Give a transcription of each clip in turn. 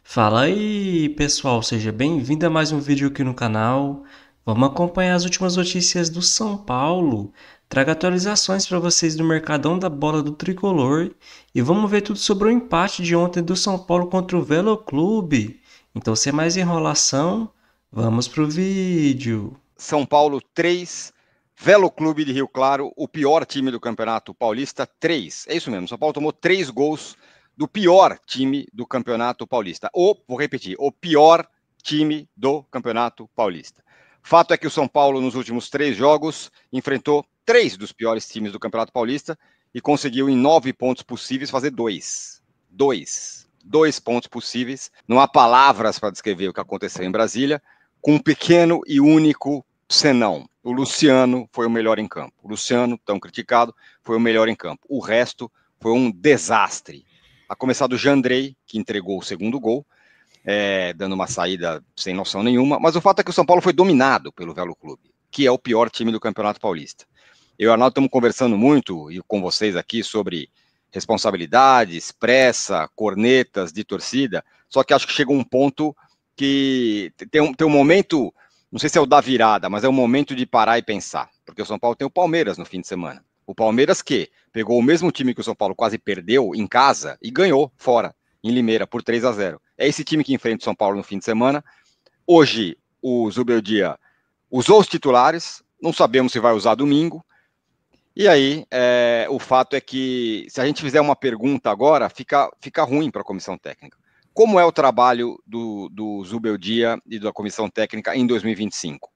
Fala aí, pessoal, seja bem-vindo a mais um vídeo aqui no canal. Vamos acompanhar as últimas notícias do São Paulo. Trago atualizações para vocês do Mercadão da Bola do Tricolor e vamos ver tudo sobre o empate de ontem do São Paulo contra o Velo Clube. Então, sem mais enrolação, vamos pro vídeo. São Paulo 3, Velo Clube de Rio Claro, o pior time do Campeonato Paulista, 3. É isso mesmo, São Paulo tomou 3 gols do pior time do Campeonato Paulista. Vou repetir, o pior time do Campeonato Paulista. Fato é que o São Paulo, nos últimos 3 jogos, enfrentou 3 dos piores times do Campeonato Paulista e conseguiu, em 9 pontos possíveis, fazer 2. 2 pontos possíveis. Não há palavras para descrever o que aconteceu em Brasília, com um pequeno e único senão. O Luciano foi o melhor em campo. O Luciano, tão criticado, foi o melhor em campo. O resto foi um desastre. A começar do Jandrei, que entregou o segundo gol, dando uma saída sem noção nenhuma. Mas o fato é que o São Paulo foi dominado pelo Velo Clube, que é o pior time do Campeonato Paulista. Eu e o Arnaldo estamos conversando muito e com vocês aqui sobre responsabilidades, pressa, cornetas de torcida, só que acho que chegou um ponto que tem um momento, não sei se é o da virada, mas é o momento de parar e pensar, porque o São Paulo tem o Palmeiras no fim de semana. O Palmeiras que pegou o mesmo time que o São Paulo quase perdeu em casa e ganhou fora, em Limeira, por 3-0. É esse time que enfrenta o São Paulo no fim de semana. Hoje, o Zubeldia usou os titulares, não sabemos se vai usar domingo. E aí, o fato é que, se a gente fizer uma pergunta agora, fica ruim para a comissão técnica. Como é o trabalho do Zubeldia e da comissão técnica em 2025?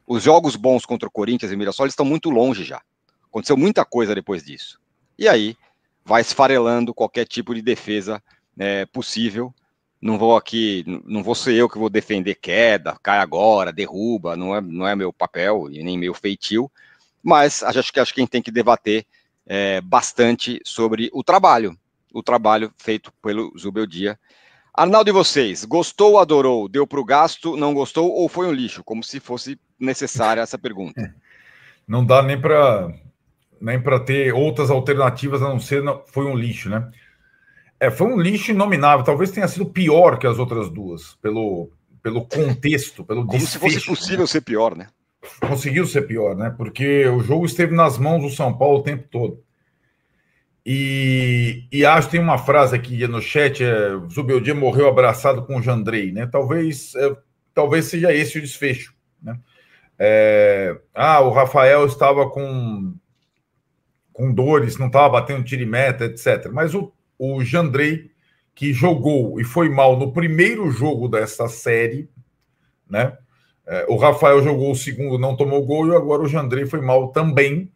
Os jogos bons contra o Corinthians e Mirassol estão muito longe já. Aconteceu muita coisa depois disso. E aí, vai esfarelando qualquer tipo de defesa possível. Não vou ser eu que vou defender queda, cai agora, derruba, não é meu papel e nem meu feitio. Mas acho que quem tem que debater bastante sobre o trabalho feito pelo Zubeldia. Arnaldo, e vocês? Gostou, adorou, deu para o gasto, não gostou ou foi um lixo? Como se fosse necessária essa pergunta. Não dá nem para ter outras alternativas a não ser foi um lixo, né? Foi um lixo inominável. Talvez tenha sido pior que as outras duas, pelo contexto, pelo Como desfecho. se fosse possível ser pior, né? Conseguiu ser pior, né? Porque o jogo esteve nas mãos do São Paulo o tempo todo. E acho que tem uma frase aqui no chat: Zubeldia morreu abraçado com o Jandrei, né? Talvez seja esse o desfecho, né? O Rafael estava com dores, não estava batendo tiro e meta, etc. Mas o Jandrei, que jogou e foi mal no primeiro jogo dessa série, né? O Rafael jogou o segundo, não tomou gol, e agora o Jandrei foi mal também.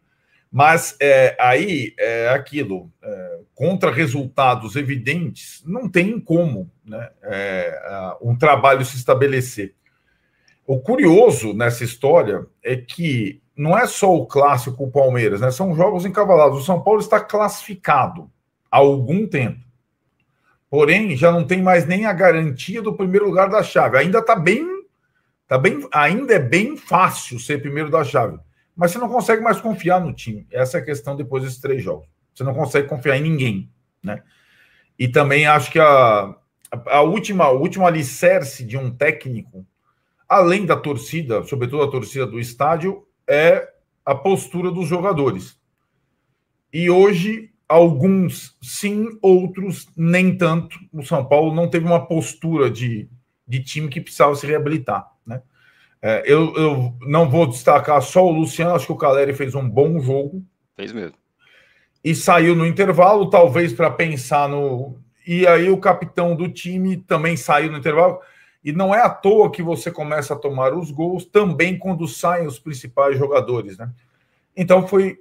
Mas aí é aquilo, contra resultados evidentes, não tem como, né, um trabalho se estabelecer. O curioso nessa história é que não é só o clássico com o Palmeiras, né? São jogos encavalados. O São Paulo está classificado há algum tempo. Porém, já não tem mais nem a garantia do primeiro lugar da chave. Ainda ainda é bem fácil ser primeiro da chave. Mas você não consegue mais confiar no time. Essa é a questão depois desses 3 jogos. Você não consegue confiar em ninguém, né? E também acho que a última alicerce de um técnico, além da torcida, sobretudo a torcida do estádio, é a postura dos jogadores. E hoje, alguns sim, outros nem tanto. O São Paulo não teve uma postura de time que precisava se reabilitar, né? Eu não vou destacar só o Luciano, acho que o Caleri fez um bom jogo. Fez mesmo. E saiu no intervalo, talvez para pensar no... E aí o capitão do time também saiu no intervalo. E não é à toa que você começa a tomar os gols também quando saem os principais jogadores, né? Então foi...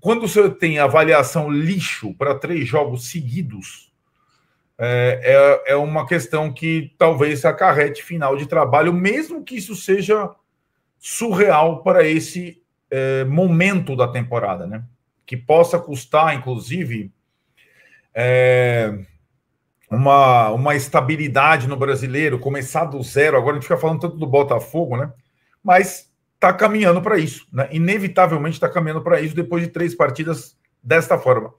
quando você tem avaliação lixo para 3 jogos seguidos, é uma questão que talvez acarrete final de trabalho, mesmo que isso seja surreal para esse momento da temporada, né? Que possa custar, inclusive, uma estabilidade no brasileiro, começar do zero. Agora a gente fica falando tanto do Botafogo, né? Mas está caminhando para isso, né? Inevitavelmente está caminhando para isso depois de 3 partidas desta forma.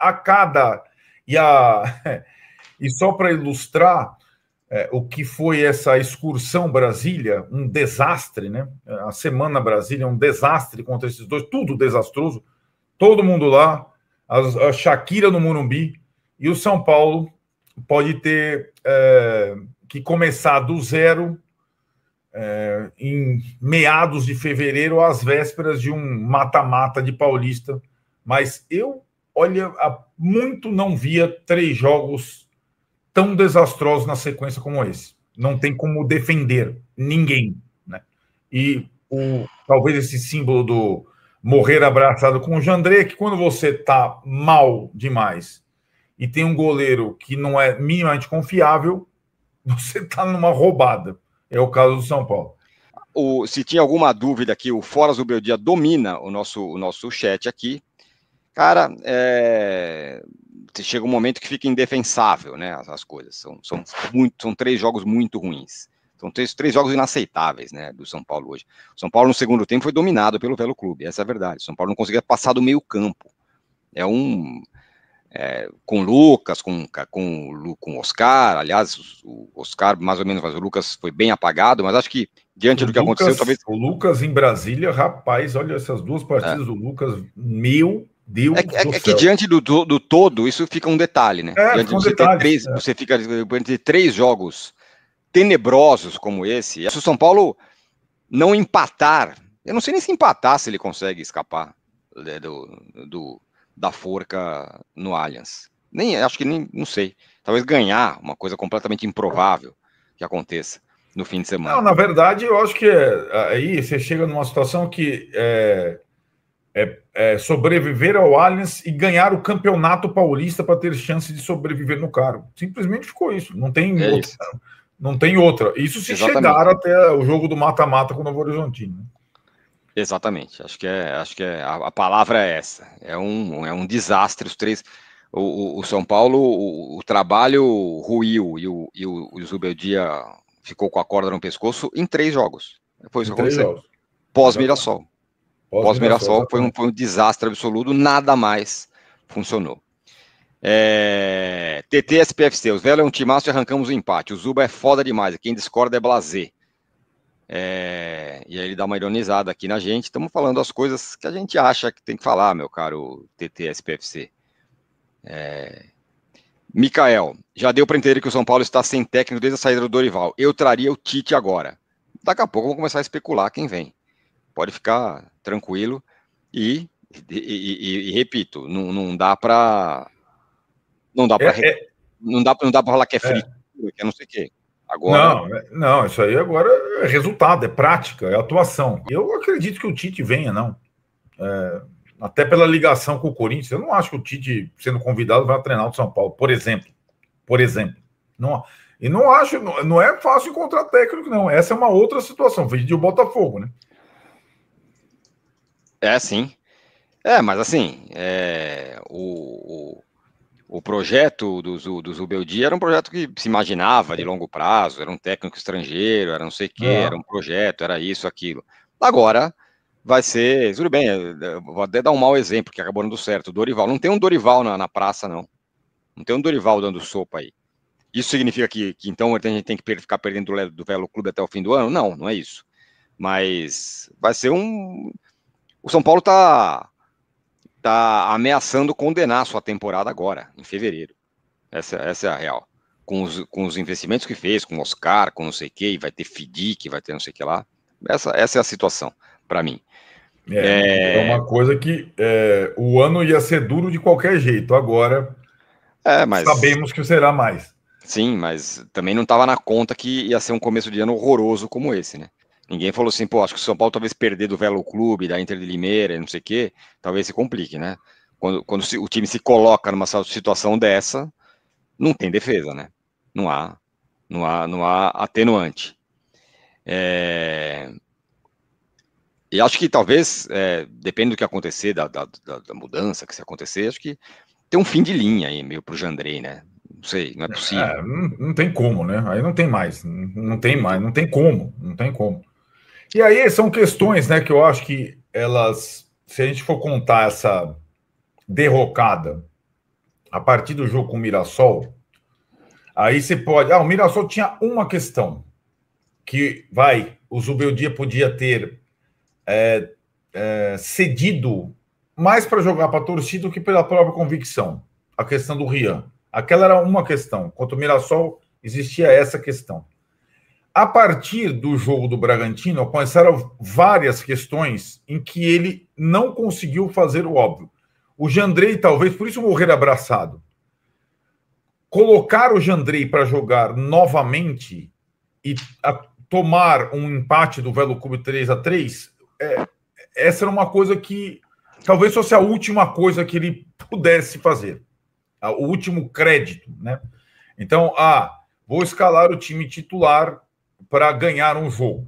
E só para ilustrar, o que foi essa excursão Brasília, um desastre, né? A Semana Brasília é um desastre contra esses dois, tudo desastroso, todo mundo lá, a Shakira no Morumbi, e o São Paulo pode ter que começar do zero em meados de fevereiro, às vésperas de um mata-mata de Paulista. Mas eu, olha, há muito não via 3 jogos tão desastrosos na sequência como esse. Não tem como defender ninguém, né? E talvez esse símbolo do morrer abraçado com o Jandré, que quando você está mal demais e tem um goleiro que não é minimamente confiável, você está numa roubada. É o caso do São Paulo. Se tinha alguma dúvida aqui, o Fora Zubeldia domina o nosso chat aqui. Cara, chega um momento que fica indefensável, né? As coisas. São 3 jogos muito ruins. São 3 jogos inaceitáveis, né? Do São Paulo hoje. O São Paulo, no segundo tempo, foi dominado pelo Velo Clube. Essa é a verdade. O São Paulo não conseguia passar do meio campo. Com o Lucas, com o Oscar, aliás, o Oscar mais ou menos, mas o Lucas foi bem apagado, mas acho que diante do que aconteceu, talvez... O Lucas em Brasília, rapaz, olha essas 2 partidas do Lucas, meu Deus do céu. Que diante do todo, isso fica um detalhe, né? Diante de você fica entre 3 jogos tenebrosos como esse, se o São Paulo não empatar, eu não sei nem se empatar se ele consegue escapar da forca no Allianz. Acho que não sei. Talvez ganhar, uma coisa completamente improvável que aconteça no fim de semana. Não, na verdade, eu acho que aí você chega numa situação que sobreviver ao Allianz e ganhar o Campeonato Paulista para ter chance de sobreviver no cargo. Simplesmente ficou isso. Não tem outra. Isso. Não tem outra. Isso se chegar até o jogo do mata-mata com o Novo Horizontino. Exatamente, acho que a palavra é essa. É um desastre os 3. O São Paulo, o trabalho ruiu e o Zubeldia ficou com a corda no pescoço em 3 jogos. Foi isso que aconteceu. Pós-Mirassol. Pós-Mirassol foi um desastre absoluto, nada mais funcionou. TT SPFC, os velhos é um timaço e arrancamos o empate. O Zuba é foda demais, quem discorda é blasé. E aí ele dá uma ironizada aqui na gente. Estamos falando as coisas que a gente acha que tem que falar, meu caro TT SPFC. Mikael, já deu para entender que o São Paulo está sem técnico desde a saída do Dorival. Eu traria o Tite agora. Daqui a pouco vamos começar a especular quem vem. Pode ficar tranquilo e repito, não dá para não dá para falar que é frito, que é não sei o quê. Agora... Não, isso aí agora é resultado, é prática, é atuação. Eu acredito que o Tite venha, não. Até pela ligação com o Corinthians, eu não acho que o Tite, sendo convidado, vai treinar o São Paulo, por exemplo. Não, e não acho, não é fácil encontrar técnico, não. Essa é uma outra situação, veio de o Botafogo, né? Sim. Mas assim, o projeto do Zubeldia era um projeto que se imaginava de longo prazo, era um técnico estrangeiro, era não sei o quê, era um projeto, era isso, aquilo. Agora vai ser, tudo bem, vou até dar um mau exemplo, que acabou dando certo, o Dorival, não tem um Dorival na praça, não. Não tem um Dorival dando sopa aí. Isso significa que então a gente tem que ficar perdendo do Velo Clube até o fim do ano? Não é isso. Mas vai ser o São Paulo tá ameaçando condenar a sua temporada agora, em fevereiro. Essa é a real. Com os investimentos que fez, com o Oscar, com não sei o que, vai ter FDIC, vai ter não sei o que lá. Essa é a situação, para mim. É uma coisa que o ano ia ser duro de qualquer jeito. Agora, sabemos que será mais. Sim, mas também não estava na conta que ia ser um começo de ano horroroso como esse, né? Ninguém falou assim, acho que o São Paulo talvez perder do Velo Clube, da Inter de Limeira, não sei o quê, talvez se complique, né? Quando o time se coloca numa situação dessa, não tem defesa, né? Não há atenuante. E acho que talvez, depende do que acontecer, da mudança que se acontecer, acho que tem um fim de linha aí, meio pro Jandrei, né? Não sei, não é possível. Não tem como, né? Aí não tem mais, não tem como. E aí são questões, né, que eu acho que elas, se a gente for contar essa derrocada a partir do jogo com o Mirassol, Aí você pode... o Mirassol tinha uma questão, que o Zubeldia podia ter cedido mais para jogar para a torcida do que pela própria convicção. A questão do Rian. Aquela era uma questão. Quanto ao Mirassol, existia essa questão. A partir do jogo do Bragantino, começaram várias questões em que ele não conseguiu fazer o óbvio. O Jandrei, talvez, por isso morrer abraçado. Colocar o Jandrei para jogar novamente e tomar um empate do Velo Clube 3-3, essa era uma coisa que talvez fosse a última coisa que ele pudesse fazer. O último crédito, né? Então, vou escalar o time titular para ganhar um jogo.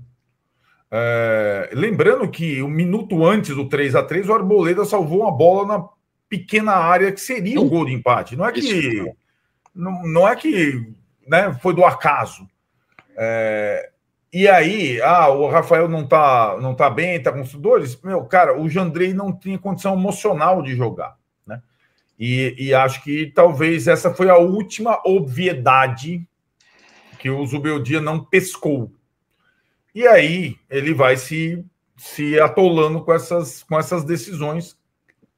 Lembrando que um minuto antes do 3-3, o Arboleda salvou uma bola na pequena área que seria o gol de empate. Não é que, não é que, né, foi do acaso. E aí, o Rafael não tá bem, está com os dores. Cara, o Jandrei não tinha condição emocional de jogar, né? E acho que talvez essa foi a última obviedade que o Zubeldia não pescou. E aí ele vai se atolando com essas decisões,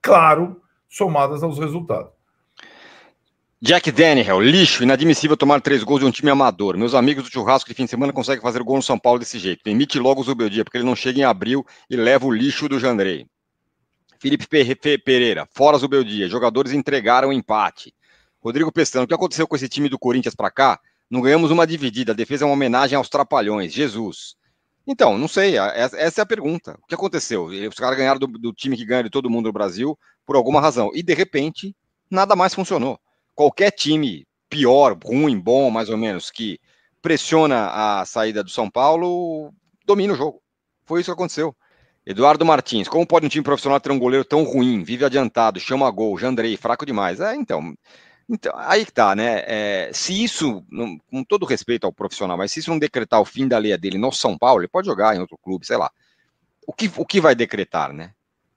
claro, somadas aos resultados. Jack Daniel, lixo, inadmissível tomar 3 gols de um time amador. Meus amigos do churrasco de fim de semana conseguem fazer gol no São Paulo desse jeito. Demite logo o Zubeldia, porque ele não chega em abril e leva o lixo do Jandrei. Felipe Pereira, fora Zubeldia, jogadores entregaram o empate. Rodrigo Pestano, o que aconteceu com esse time do Corinthians para cá? Não ganhamos uma dividida, a defesa é uma homenagem aos trapalhões, Jesus. Então, não sei, essa é a pergunta. O que aconteceu? Os caras ganharam do time que ganha de todo mundo no Brasil por alguma razão. E, de repente, nada mais funcionou. Qualquer time pior, ruim, bom, mais ou menos, que pressiona a saída do São Paulo, domina o jogo. Foi isso que aconteceu. Eduardo Martins, como pode um time profissional ter um goleiro tão ruim, vive adiantado, chama gol, Jandrei, fraco demais? Então, aí que tá, né? Se isso, com todo respeito ao profissional, mas se isso não decretar o fim da leia dele no São Paulo, ele pode jogar em outro clube, sei lá. O que vai decretar, né?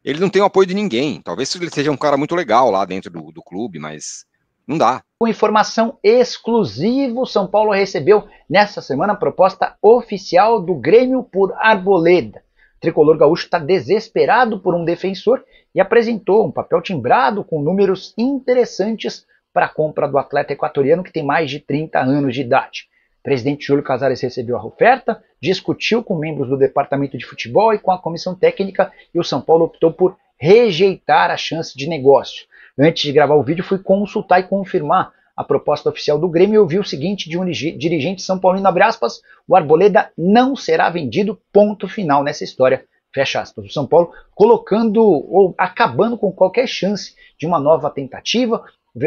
Ele não tem o apoio de ninguém. Talvez ele seja um cara muito legal lá dentro do clube, mas não dá. Com informação exclusiva, o São Paulo recebeu nessa semana a proposta oficial do Grêmio por Arboleda. O tricolor gaúcho está desesperado por um defensor e apresentou um papel timbrado com números interessantes para a compra do atleta equatoriano que tem mais de 30 anos de idade. O presidente Júlio Casares recebeu a oferta, discutiu com membros do departamento de futebol e com a comissão técnica e o São Paulo optou por rejeitar a chance de negócio. Antes de gravar o vídeo, fui consultar e confirmar a proposta oficial do Grêmio e ouvi o seguinte de um dirigente são paulino, abre aspas, o Arboleda não será vendido, ponto final nessa história, fecha aspas. O São Paulo colocando ou acabando com qualquer chance de uma nova tentativa.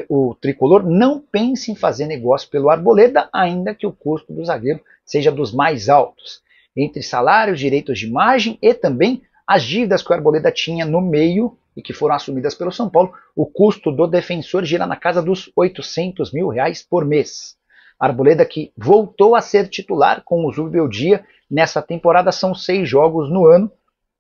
O tricolor não pensa em fazer negócio pelo Arboleda, ainda que o custo do zagueiro seja dos mais altos. Entre salários, direitos de imagem e também as dívidas que o Arboleda tinha no meio e que foram assumidas pelo São Paulo, o custo do defensor gira na casa dos R$800 mil por mês. Arboleda, que voltou a ser titular com o Zubeldia nessa temporada, são 6 jogos no ano.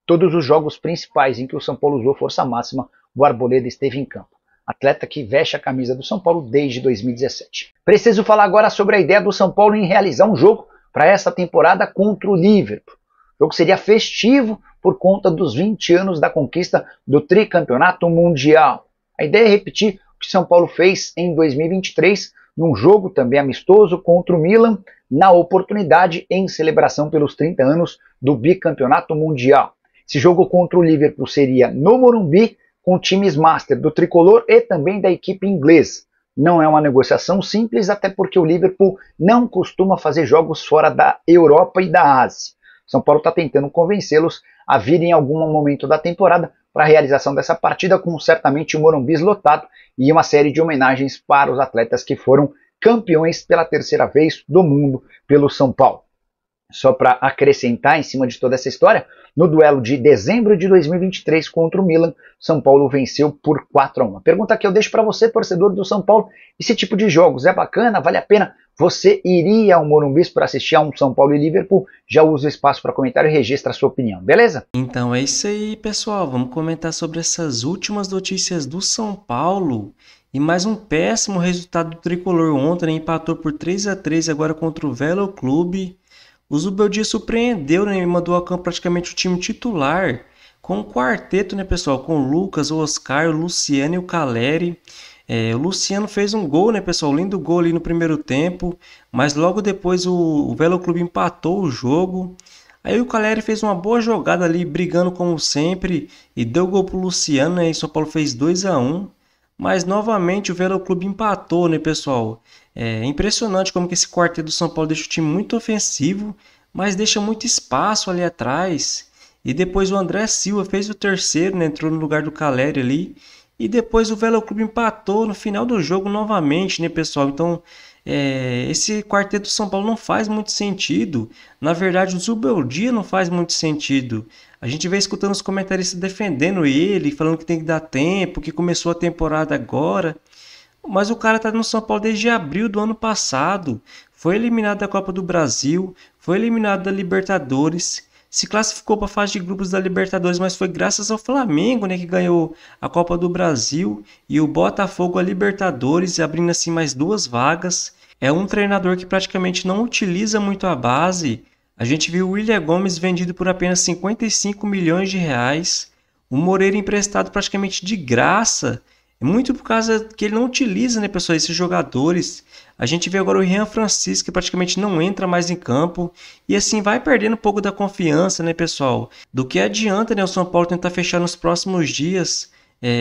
Todos os jogos principais em que o São Paulo usou força máxima, o Arboleda esteve em campo. Atleta que veste a camisa do São Paulo desde 2017. Preciso falar agora sobre a ideia do São Paulo em realizar um jogo para essa temporada contra o Liverpool. O jogo seria festivo por conta dos 20 anos da conquista do tricampeonato mundial. A ideia é repetir o que São Paulo fez em 2023, num jogo também amistoso contra o Milan, na oportunidade em celebração pelos 30 anos do bicampeonato mundial. Esse jogo contra o Liverpool seria no Morumbi, com times master do tricolor e também da equipe inglesa. Não é uma negociação simples, até porque o Liverpool não costuma fazer jogos fora da Europa e da Ásia. São Paulo está tentando convencê-los a vir em algum momento da temporada para a realização dessa partida, com certamente o Morumbi lotado e uma série de homenagens para os atletas que foram campeões pela 3ª vez do mundo pelo São Paulo. Só para acrescentar em cima de toda essa história, no duelo de dezembro de 2023 contra o Milan, São Paulo venceu por 4-1. A pergunta que eu deixo para você, torcedor do São Paulo, esse tipo de jogos é bacana, vale a pena? Você iria ao Morumbi para assistir a um São Paulo e Liverpool? Já usa o espaço para comentário e registra a sua opinião, beleza? Então é isso aí, pessoal. Vamos comentar sobre essas últimas notícias do São Paulo. E mais um péssimo resultado do Tricolor ontem, né? Empatou por 3-3 agora contra o Velo Clube. O Zubeldia surpreendeu, né? E mandou a campo praticamente o time titular, com um quarteto, né, pessoal? Com o Lucas, o Oscar, o Luciano e o Caleri. O Luciano fez um gol, né, pessoal? Lindo gol ali no primeiro tempo, mas logo depois o Velo Clube empatou o jogo. Aí o Caleri fez uma boa jogada ali, brigando como sempre, e deu gol pro Luciano, né? E São Paulo fez 2-1. Mas novamente o Velo Clube empatou, né, pessoal? É impressionante como que esse quarteto do São Paulo deixa o time muito ofensivo, mas deixa muito espaço ali atrás. E depois o André Silva fez o terceiro, né? Entrou no lugar do Caleri ali. E depois o Velo Clube empatou no final do jogo novamente, né, pessoal? Então, esse quarteto do São Paulo não faz muito sentido. Na verdade, o Zubeldia não faz muito sentido. A gente vem escutando os comentaristas defendendo ele, falando que tem que dar tempo, que começou a temporada agora. Mas o cara tá no São Paulo desde abril do ano passado. Foi eliminado da Copa do Brasil, foi eliminado da Libertadores, se classificou para a fase de grupos da Libertadores, mas foi graças ao Flamengo, né, que ganhou a Copa do Brasil e o Botafogo a Libertadores, abrindo assim mais 2 vagas. É um treinador que praticamente não utiliza muito a base. A gente viu o William Gomes vendido por apenas 55 milhões de reais, o Moreira emprestado praticamente de graça. É muito por causa que ele não utiliza, né, pessoal, esses jogadores. A gente vê agora o Rian Francisco, que praticamente não entra mais em campo. E assim vai perdendo um pouco da confiança, né, pessoal? Do que adianta, né, o São Paulo tentar fechar nos próximos dias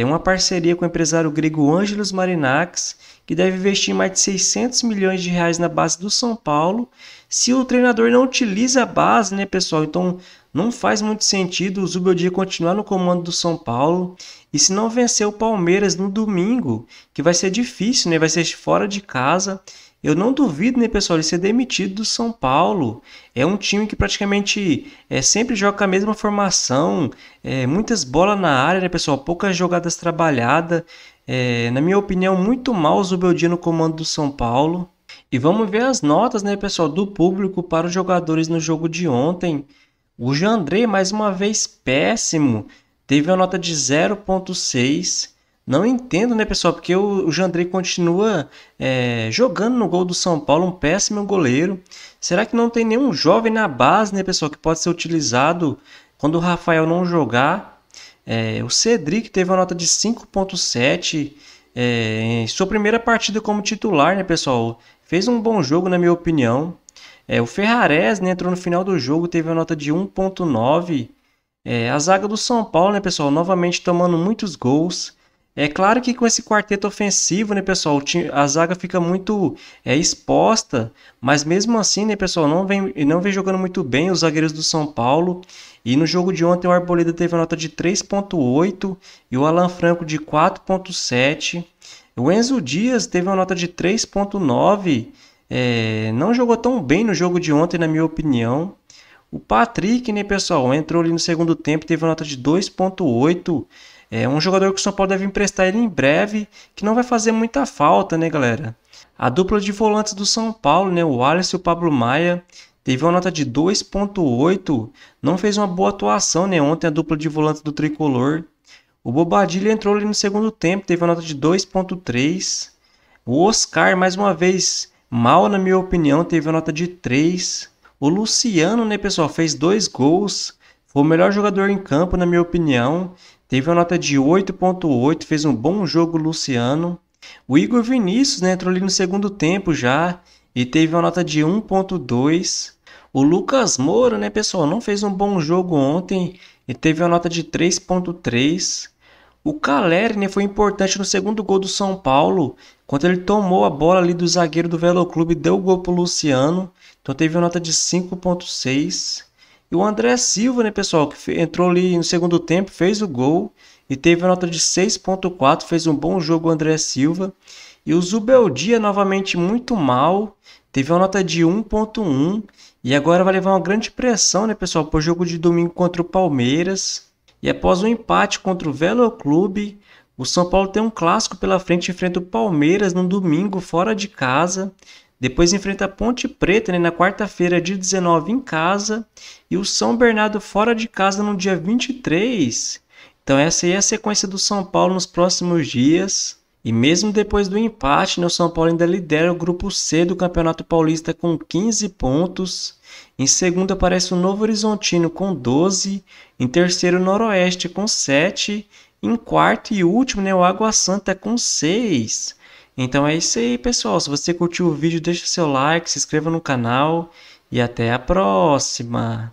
uma parceria com o empresário grego Ângelos Marinakis, que deve investir mais de 600 milhões de reais na base do São Paulo, se o treinador não utiliza a base, né, pessoal? Então não faz muito sentido o Zubeldia continuar no comando do São Paulo. E se não vencer o Palmeiras no domingo, que vai ser difícil, né? Vai ser fora de casa. Eu não duvido, né, pessoal, ele ser demitido do São Paulo. É um time que praticamente sempre joga com a mesma formação, muitas bolas na área, né, pessoal? Poucas jogadas trabalhadas. Na minha opinião, muito mal o Zubeldia no comando do São Paulo. E vamos ver as notas, né, pessoal, do público para os jogadores no jogo de ontem. O Jandrei, mais uma vez, péssimo. Teve uma nota de 0.6. Não entendo, né, pessoal? Porque o Jandrei continua jogando no gol do São Paulo, um péssimo goleiro. Será que não tem nenhum jovem na base, né, pessoal, que pode ser utilizado quando o Rafael não jogar? O Cedric teve uma nota de 5.7. Em sua primeira partida como titular, né, pessoal? Fez um bom jogo, na minha opinião. O Ferrares, né, entrou no final do jogo, teve uma nota de 1.9. A zaga do São Paulo, né, pessoal, novamente tomando muitos gols. É claro que com esse quarteto ofensivo, né, pessoal, a zaga fica muito exposta, mas mesmo assim, né, pessoal, não vem jogando muito bem os zagueiros do São Paulo. E no jogo de ontem o Arboleda teve a nota de 3.8 e o Alan Franco de 4.7. O Enzo Dias teve uma nota de 3.9. Não jogou tão bem no jogo de ontem, na minha opinião. O Patrick, né, pessoal, entrou ali no segundo tempo, teve uma nota de 2.8. Um jogador que o São Paulo deve emprestar ele em breve, que não vai fazer muita falta, né, galera? A dupla de volantes do São Paulo, né, o Wallace e o Pablo Maia, teve uma nota de 2.8. Não fez uma boa atuação, né, ontem a dupla de volantes do Tricolor. O Bobadilha entrou ali no segundo tempo, teve uma nota de 2.3. O Oscar, mais uma vez, mal na minha opinião, teve uma nota de 3. O Luciano, né, pessoal, fez 2 gols. Foi o melhor jogador em campo, na minha opinião. Teve uma nota de 8.8, fez um bom jogo o Luciano. O Igor Vinícius, né, entrou ali no segundo tempo já e teve uma nota de 1.2. O Lucas Moura, né, pessoal, não fez um bom jogo ontem e teve uma nota de 3.3. O Caleri, né, foi importante no segundo gol do São Paulo, quando ele tomou a bola ali do zagueiro do Velo Clube e deu o gol pro Luciano. Então teve uma nota de 5.6. E o André Silva, né, pessoal, que entrou ali no segundo tempo, fez o gol e teve a nota de 6.4, fez um bom jogo o André Silva. E o Zubeldia, novamente muito mal, teve uma nota de 1.1 e agora vai levar uma grande pressão, né, pessoal, para o jogo de domingo contra o Palmeiras. E após um empate contra o Velo Clube, o São Paulo tem um clássico pela frente, enfrenta o Palmeiras no domingo fora de casa. Depois enfrenta a Ponte Preta, né, na quarta-feira, dia 19, em casa. E o São Bernardo fora de casa no dia 23. Então essa aí é a sequência do São Paulo nos próximos dias. E mesmo depois do empate, o São Paulo ainda lidera o grupo C do Campeonato Paulista com 15 pontos. Em segundo aparece o Novo Horizontino com 12. Em terceiro, o Noroeste com 7. Em quarto e último, o Água Santa com 6. Então é isso aí, pessoal. Se você curtiu o vídeo, deixa seu like, se inscreva no canal e até a próxima.